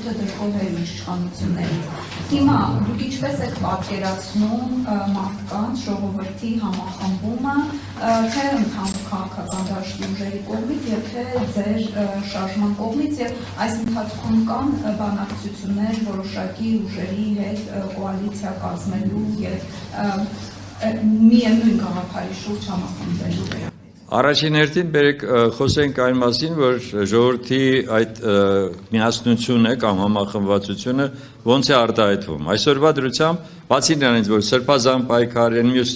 մրցույթը դրկով էր իշխանություններից։ Հիմա դուք ինչպես եք պատկերացնում մարդկանց ժողովրդի համախմբումը, թե ընդհանուր քաղաքական դաշտի ուժերի կողմից եւ թե ձեր շարժման կողմից, եւ այս ընթացքում կան բանակցություններ որոշակի ուժերի հետ կոալիցիա կազմելու եւ միևնույն գաղափարի շուրջ համախմբվելու վրա։ Առաջին հերթին բերեք խոսենք այն մասին, որ ժողովրդի այդ միասնությունը կամ համախմբվածությունը ոնց է արտահայտվում։ Այսօրվա դրությամբ, բացի նրանից, որ սրբազան պայքար են մյուս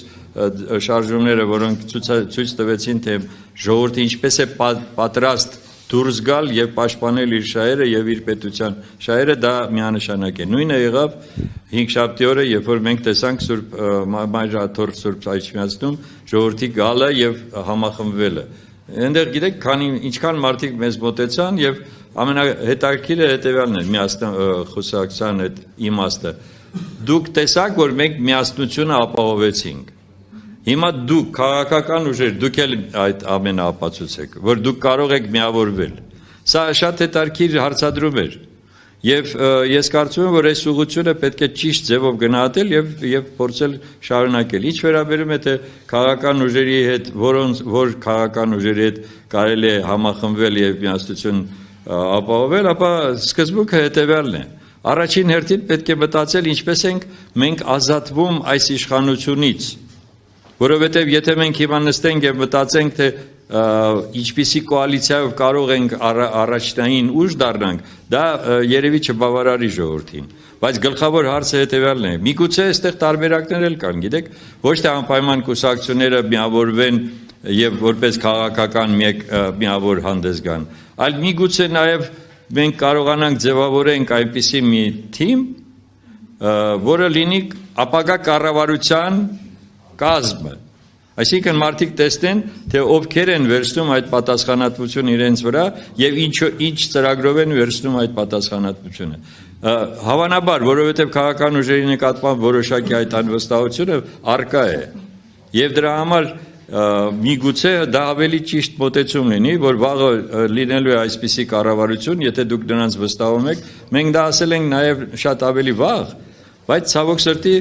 շարժումները, որոնք ցույց տվեցին, թե ժողովուրդը ինչպես է պատրաստ դուրս գալ եւ պաշտպանել իր շահերը եւ իր պետության շահերը, դա միանշանակ է։ Նույնը եղավ 5-շաբթի օրը, երբ որ մենք տեսանք Սուրբ Մայրաթորթ Սուրբ Այցմիածնում ժողովրդի գալը եւ համախմբվելը։ Այնտեղ գիտեք, ինչքան մարդիկ մեզ մոտեցան եւ ամենահետաքրքիրը հետեւյալն է խոսակցության այդ իմաստը։ Դուք տեսաք, որ մենք միասնությունը ապահովեցինք։ Հիմա դուք քաղաքական ուժեր, դուք էլ այդ ամենը ապացուցեք, որ դուք կարող եք միավորվել։ Սա շատ հետաքրքիր հարցադրում էր։ Եւ ես կարծում եմ, որ այս ուղղությունը պետք է ճիշտ ձևով գնահատել եւ փորձել շարունակել։ Ինչ վերաբերում է թե քաղաքական ուժերի հետ, որ քաղաքական ուժերի հետ կարելի է համախմբվել եւ միասնություն ապահովել, ապա սկզբունքը հետեւյալն է։ Առաջին հերթին պետք է մտածել ինչպես ենք մենք ազատվում այս իշխանությունից, որովհետեւ եթե մենք հիմա նստենք եւ մտածենք թե ինչպիսի կոալիցիայով կարող ենք առաջնային ուժ դառնանք, դա երևի չբավարարի ժողովրդին, բայց գլխավոր հարցը հետեւյալն է։ Միգուցե այստեղ տարբերակներ էլ կան, գիտեք, ոչ թե անպայման կուսակցությունները միավորվեն եւ որպես քաղաքական միավոր հանդես գան, այլ միգուցե նաեւ մենք կարողանանք ձևավորենք այնպիսի մի թիմ, որը լինի ապագա կառավարության կազմը։ Այսինքն մարդիկ տեսնեն, թե ովքեր են վերցնում այդ պատասխանատվությունը իրենց վրա եւ ինչ ծրագրով են վերցնում այդ պատասխանատվությունը։ Հավանաբար, որովհետեւ քաղաքական ուժերի նկատմամբ որոշակի այդ անվստահությունը առկա է։ Եվ դրա համար միգուցե դա ավելի ճիշտ մոտեցում լինի, որ վաղը լինելու է այսպիսի կառավարություն, եթե դուք նրանց վստահում եք, մենք դա ասել ենք նաեւ շատ ավելի վաղ, բայց ցավոք սրտի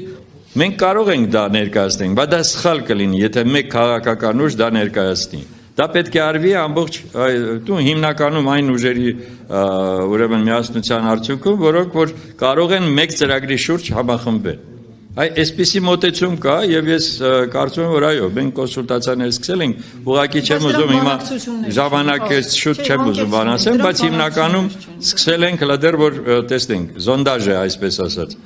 մենք կարող ենք դա ներկայացնել, բայց դա սխալ կլինի, եթե մեկ քաղաքական ուժ դա ներկայացնի։ Դա պետք է արվի ամբողջ հիմնականում այն ուժերի ուրեմն միասնության արդյունքում, որոնք որ կարող են մեկ ծրագրի շուրջ համախմբվել։ Այսպիսի մոտեցում կա եւ ես կարծում եմ, որ այո, մենք կոնսուլտացիաներ սկսել ենք, ուղղակի չեմ ուզում հիմա ժամանակը շուտ չեմ ուզում բան ասեմ, բայց հիմնականում սկսել ենք հլա դեռ որ տեսնենք, զոնդաժ է այսպես ասած։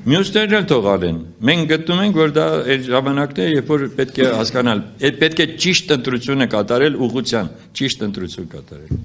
Մյուսներն էլ թող անեն։ Մենք գտնում ենք, որ դա այդ ժամանակն է, երբ որ պետք է հասկանալ, պետք է ճիշտ ընտրությունը կատարել, ուղղության ճիշտ ընտրություն կատարել։